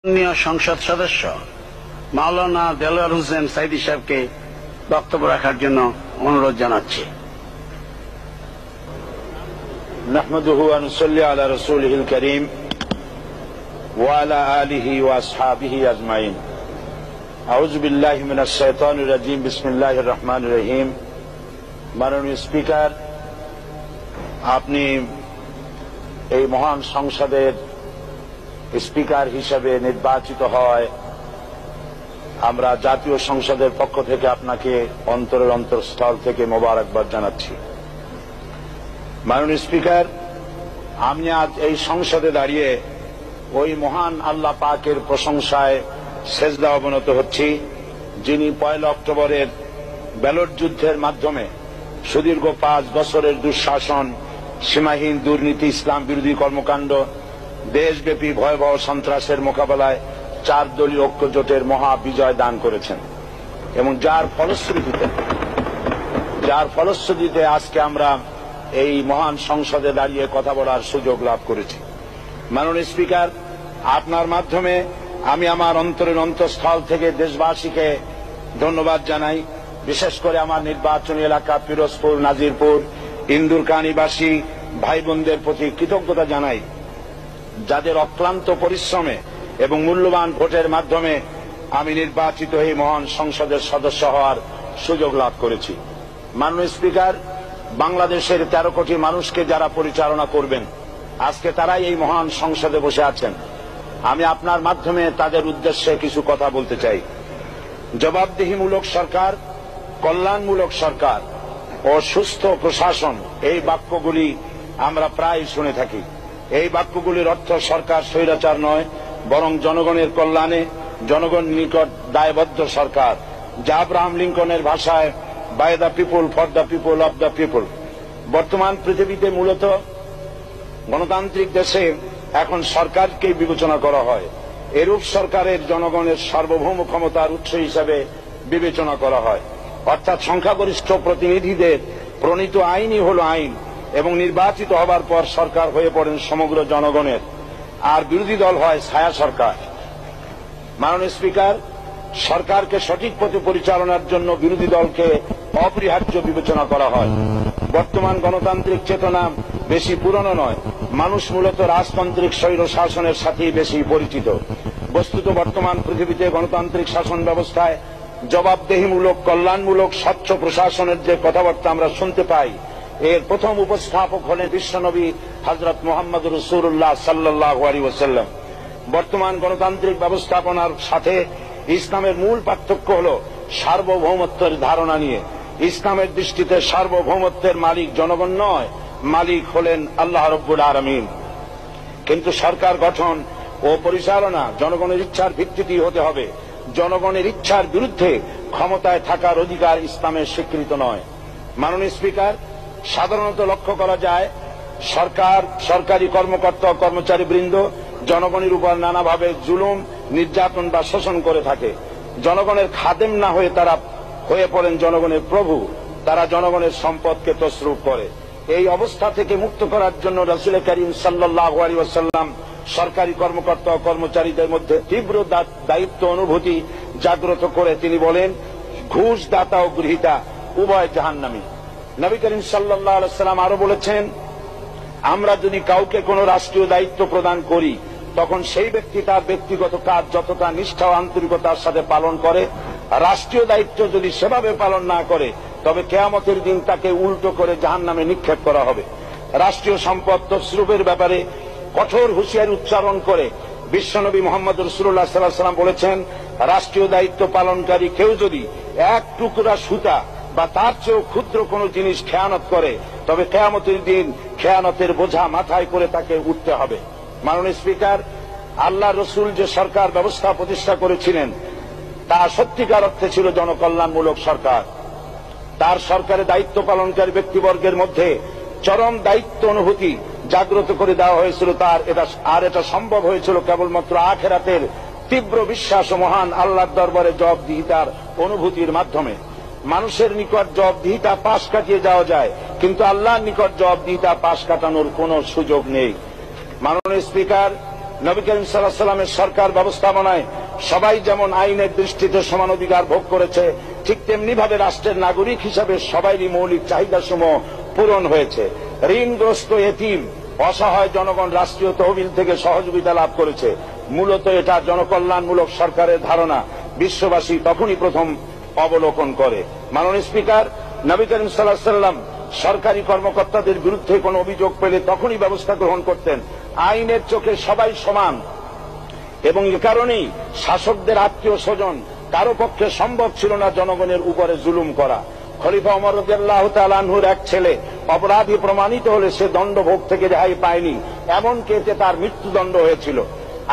মাননীয় সংসদ সদস্য মাওলানা দেলোয়ার হোসেন সাইদি সাহেবকে বক্তব্য রাখার জন্য অনুরোধ জানাচ্ছি। নাহমাদুহু ওয়া নুসাল্লি আলা রাসূলিহিল কারীম ওয়া আলা আলিহি ওয়া আসহাবিহি আজমাইন। আউযু বিল্লাহি মিনাশ শাইতানির রাজীম। বিসমিল্লাহির রহমানির রহিম। মাননীয় স্পিকার, আপনি এই মহান সংসদের স্পিকার হিসেবে নির্বাচিত হয় আমরা জাতীয় সংসদের পক্ষ থেকে আপনাকে অন্তরের অন্তঃস্থল থেকে মোবারকবাদ জানাচ্ছি। মাননীয় স্পিকার, আমি আজ এই সংসদে দাঁড়িয়ে ওই মহান আল্লাহ পাকের প্রশংসায় সেজদা অবনত হচ্ছি, যিনি 1 অক্টোবরের ব্যালট যুদ্ধের মাধ্যমে সুদীর্ঘ 5 বছরের দুঃশাসন, সীমাহীন দুর্নীতি, ইসলাম বিরোধী কর্মকাণ্ড, দেশব্যাপী ভয়াবহ সন্ত্রাসের মোকাবেলায় 4 দলীয় ঐক্য জোটের মহা বিজয় দান করেছেন এবং যার ফলশ্রুতিতে আজকে আমরা এই মহান সংসদে দাঁড়িয়ে কথা বলার সুযোগ লাভ করেছি। মাননীয় স্পিকার, আপনার মাধ্যমে আমি আমার অন্তরের অন্তঃস্থল থেকে দেশবাসীকে ধন্যবাদ জানাই। বিশেষ করে আমার নির্বাচনী এলাকা পিরোজপুর, নাজিরপুর, ইন্দুরকানীবাসী ভাই বোনদের প্রতি কৃতজ্ঞতা জানাই, যাদের অক্লান্ত পরিশ্রমে এবং মূল্যবান ভোটের মাধ্যমে আমি নির্বাচিত এই মহান সংসদের সদস্য হওয়ার সুযোগ লাভ করেছি। মাননীয় স্পিকার, বাংলাদেশের 13 কোটি মানুষকে যারা পরিচালনা করবেন আজকে তারাই এই মহান সংসদে বসে আছেন। আমি আপনার মাধ্যমে তাদের উদ্দেশ্যে কিছু কথা বলতে চাই। জবাবদিহিমূলক সরকার, কল্যাণমূলক সরকার ও সুস্থ প্রশাসন, এই বাক্যগুলি আমরা প্রায় শুনে থাকি। এই বাক্যগুলির অর্থ সরকার স্বৈরাচার নয়, বরং জনগণের কল্যাণে জনগণ নিকট দায়বদ্ধ সরকার, যা আব্রাহাম লিঙ্কনের ভাষায় by the people, for the people, of the people. বর্তমান পৃথিবীতে মূলত গণতান্ত্রিক দেশে এখন সরকারকে বিবেচনা করা হয়। এরূপ সরকারের জনগণের সার্বভৌম ক্ষমতার উৎস হিসেবে বিবেচনা করা হয়, অর্থাৎ সংখ্যাগরিষ্ঠ প্রতিনিধিদের প্রণীত আইনই হল আইন এবং নির্বাচিত হবার পর সরকার হয়ে পড়েন সমগ্র জনগণের, আর বিরোধী দল হয় ছায়া সরকার। মাননীয় স্পিকার, সরকারকে সঠিক পথে পরিচালনার জন্য বিরোধী দলকে অপরিহার্য বিবেচনা করা হয়। বর্তমান গণতান্ত্রিক চেতনা বেশি পুরনো নয়, মানুষ মূলত রাজতান্ত্রিক স্বৈর শাসনের সাথেই বেশি পরিচিত। বস্তুত বর্তমান পৃথিবীতে গণতান্ত্রিক শাসন ব্যবস্থায় জবাবদিহিমূলক, কল্যাণমূলক, স্বচ্ছ প্রশাসনের যে কথাবার্তা আমরা শুনতে পাই, এর প্রথম উপস্থাপক হলেন বিশ্বনবী হযরত মুহাম্মদ রাসূলুল্লাহ সাল্লাল্লাহু আলাইহি ওয়াসাল্লাম। বর্তমান গণতান্ত্রিক ব্যবস্থাপনার সাথে ইসলামের মূল পার্থক্য হল সার্বভৌমত্বের ধারণা নিয়ে। ইসলামের দৃষ্টিতে সার্বভৌমত্বের মালিক জনগণ নয়, মালিক হলেন আল্লাহ রাব্বুল আলামিন। কিন্তু সরকার গঠন ও পরিচালনা জনগণের ইচ্ছার ভিত্তিতেই হতে হবে। জনগণের ইচ্ছার বিরুদ্ধে ক্ষমতায় থাকার অধিকার ইসলামের স্বীকৃত নয়। মাননীয় স্পিকার, সাধারণত লক্ষ্য করা যায় সরকার, সরকারি কর্মকর্তা, কর্মচারীবৃন্দ জনগণের উপর নানাভাবে জুলুম, নির্যাতন বা শোষণ করে থাকে। জনগণের খাদেম না হয়ে তারা হয়ে পড়েন জনগণের প্রভু। তারা জনগণের সম্পদকে তসরুপ করে। এই অবস্থা থেকে মুক্ত করার জন্য রাসূল করিম সাল্লাল্লাহু আলাইহি ওয়াসাল্লাম সরকারি কর্মকর্তা ও কর্মচারীদের মধ্যে তীব্র দায়িত্ব অনুভূতি জাগ্রত করে তিনি বলেন, ঘুষ দাতা ও গৃহীতা উভয় জাহান্নামী। নবী করিম সাল্লাল্লাহু আলাইহি ওয়াসাল্লাম আরো বলেছেন, আমরা যদি কাউকে কোনো রাষ্ট্রীয় দায়িত্ব প্রদান করি তখন সেই ব্যক্তি তার ব্যক্তিগত কাজ যতটা নিষ্ঠা ও আন্তরিকতার সাথে পালন করে, রাষ্ট্রীয় দায়িত্ব যদি সেভাবে পালন না করে তবে কিয়ামতের দিন তাকে উল্টো করে জাহান্নামে নিক্ষেপ করা হবে। রাষ্ট্রীয় সম্পদ তসরুপের ব্যাপারে কঠোর হুঁশিয়ারি উচ্চারণ করে বিশ্বনবী মুহাম্মদ রাসূলুল্লাহ সাল্লাল্লাহু আলাইহি ওয়াসাল্লাম বলেছেন, রাষ্ট্রীয় দায়িত্ব পালনকারী কেউ যদি এক টুকরা সুতা বা তার চেয়েও ক্ষুদ্র কোনো জিনিস খেয়ানত করে তবে কিয়ামতের দিন খেয়ানতের বোঝা মাথায় করে তাকে উঠতে হবে। মাননীয় স্পিকার, আল্লাহ রসুল যে সরকার ব্যবস্থা প্রতিষ্ঠা করেছিলেন তা সত্যিকার অর্থে ছিল জনকল্যাণমূলক সরকার। তার সরকারে দায়িত্ব পালনকারী ব্যক্তিবর্গের মধ্যে চরম দায়িত্ব অনুভূতি জাগ্রত করে দেওয়া হয়েছিল। এটা সম্ভব হয়েছিল কেবলমাত্র আখিরাতের তীব্র বিশ্বাস ও মহান আল্লাহর দরবারে জবাবদিহিতার অনুভূতির মাধ্যমে। মানুষের নিকট জবাবদিহিতা পাশ কাটিয়ে যাওয়া যায়, কিন্তু আল্লাহর নিকট জবাবদিহিতা পাশ কাটানোর কোনো সুযোগ নেই। মাননীয় স্পিকার, নবী করিম সাল্লাল্লাহু আলাইহি ওয়াসাল্লামের সরকার ব্যবস্থাপনায় সবাই যেমন আইনের দৃষ্টিতে সমান অধিকার ভোগ করেছে, ঠিক তেমনি ভাবে রাষ্ট্রের নাগরিক হিসাবে সবারই মৌলিক চাহিদাসমূহ পূরণ হয়েছে। ঋণগ্রস্ত এতিম অসহায় জনগণ রাষ্ট্রীয় তহবিল থেকে সহযোগিতা লাভ করেছে। মূলত এটা জনকল্যাণমূলক সরকারের ধারণা বিশ্ববাসী তখনই প্রথম অবলোকন করে। মাননীয় স্পিকার, নবী করিম সাল্লাল্লাহু আলাইহি ওয়াসাল্লাম সরকারি কর্মকর্তাদের বিরুদ্ধে কোনো অভিযোগ পেলে তখনই ব্যবস্থা গ্রহণ করতেন। আইনের চোখে সবাই সমান এবং এ কারণেই শাসকদের আত্মীয় স্বজন কারো পক্ষে সম্ভব ছিল না জনগণের উপরে জুলুম করা। খলিফা ওমর রাদিয়াল্লাহু তাআলা আনহুর এক ছেলে অপরাধী প্রমাণিত হলে সে দণ্ডভোগ থেকে রেহাই পায়নি, এমনকি এতে তার মৃত্যুদণ্ড হয়েছিল।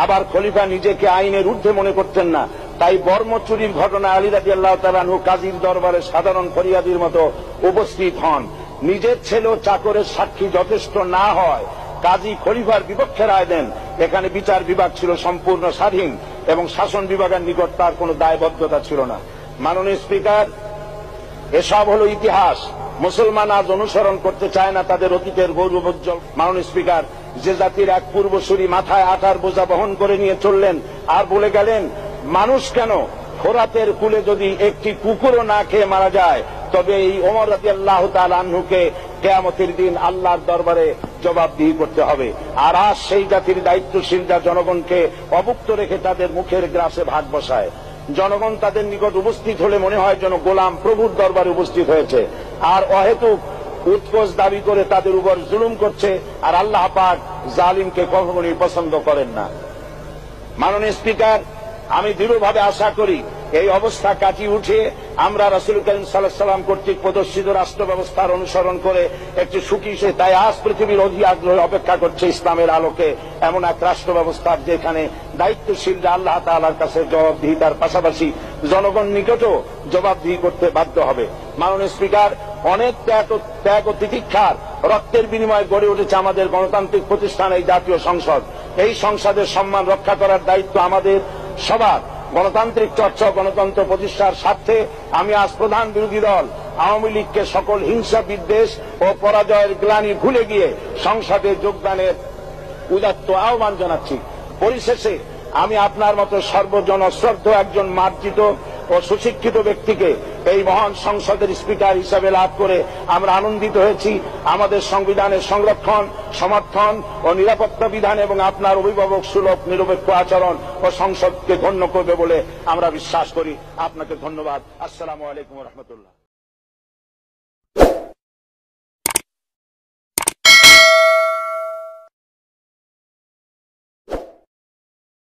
আবার খলিফা নিজেকে আইনের ঊর্ধ্বে মনে করতেন না, তাই বর্ম চুরির ঘটনা আলী রাদিয়াল্লাহু তাআলা আনহু কাজীর দরবারে সাধারণ ফরিয়াদির মতো উপস্থিত হন। নিজের ছেলে ও চাকরের সাক্ষী যথেষ্ট না হয় কাজী খলিফার বিপক্ষে রায় দেন। এখানে বিচার বিভাগ ছিল সম্পূর্ণ স্বাধীন এবং শাসন বিভাগের নিকট তার কোনো দায়বদ্ধতা ছিল না। মাননীয় স্পিকার, এসব হলো ইতিহাস। মুসলমান আজ অনুসরণ করতে চায় না তাদের অতীতের গৌরবোজ্জ্বল। মাননীয় স্পিকার, যে জাতির এক পূর্বসূরি মাথায় আটার বোঝা বহন করে নিয়ে চললেন আর বলে গেলেন, মানুষ কেন, ফোরাতের কূলে যদি একটি কুকুরও না খেয়ে মারা যায় তবে এই ওমর রাদিয়াল্লাহু তাআলা আনহুকে কিয়ামতের দিন আল্লাহর দরবারে জবাবদিহি করতে হবে। আর আজ সেই জাতির দায়িত্বশীলরা জনগণকে অভুক্ত রেখে তাদের মুখের গ্রাসে ভাগ বসায়। জনগণ তাদের নিকট উপস্থিত হলে মনে হয় যেন গোলাম প্রভুর দরবারে উপস্থিত হয়েছে, আর অহেতুক উৎকোচ দাবি করে তাদের উপর জুলুম করছে। আর আল্লাহ পাক জালিমকে কখনোই পছন্দ করেন না। মাননীয় স্পিকার, আমি দৃঢ়ভাবে আশা করি এই অবস্থা কাটিয়ে উঠে আমরা রাসূল করিম সাল্লাল্লাহু আলাইহি ওয়াসাল্লাম কর্তৃক প্রদর্শিত রাষ্ট্র ব্যবস্থার অনুসরণ করে একটি সুখী সে তাই আজ পৃথিবীর অধি আগ্রহে অপেক্ষা করছে ইসলামের আলোকে এমন এক রাষ্ট্র ব্যবস্থার যেখানে দায়িত্বশীলরা আল্লাহ তাআলার কাছে জবাবদিহিতার পাশাপাশি জনগণ নিকটও জবাবদিহি করতে বাধ্য হবে। মাননীয় স্পিকার, অনেক ত্যাগ ও তিতিক্ষার রক্তের বিনিময়ে গড়ে উঠেছে আমাদের গণতান্ত্রিক প্রতিষ্ঠান এই জাতীয় সংসদ। এই সংসদের সম্মান রক্ষা করার দায়িত্ব আমাদের সবার। গণতান্ত্রিক চর্চা ও গণতন্ত্র প্রতিষ্ঠার স্বার্থে আমি আজ প্রধান বিরোধী দল আওয়ামী লীগকে সকল হিংসা বিদ্বেষ ও পরাজয়ের গ্লানি ভুলে গিয়ে সংসদে যোগদানের উদাত্ত আহ্বান জানাচ্ছি। পরিশেষে আমি আপনার মতো সর্বজনশ্রদ্ধ একজন মার্জিত ও সুশিক্ষিত ব্যক্তিকে এই মহান সংসদের স্পিকার হিসাবে লাভ করে আমরা আনন্দিত হয়েছি। আমাদের সংবিধানের সংরক্ষণ, সমর্থন ও নিরাপত্তা বিধান এবং আপনার অভিভাবক সুলভ নিরপেক্ষ আচরণ ও সংসদকে ধন্য করবে বলে আমরা বিশ্বাস করি। আপনাকে ধন্যবাদ। আসসালামু আলাইকুম ওয়া রাহমাতুল্লাহ।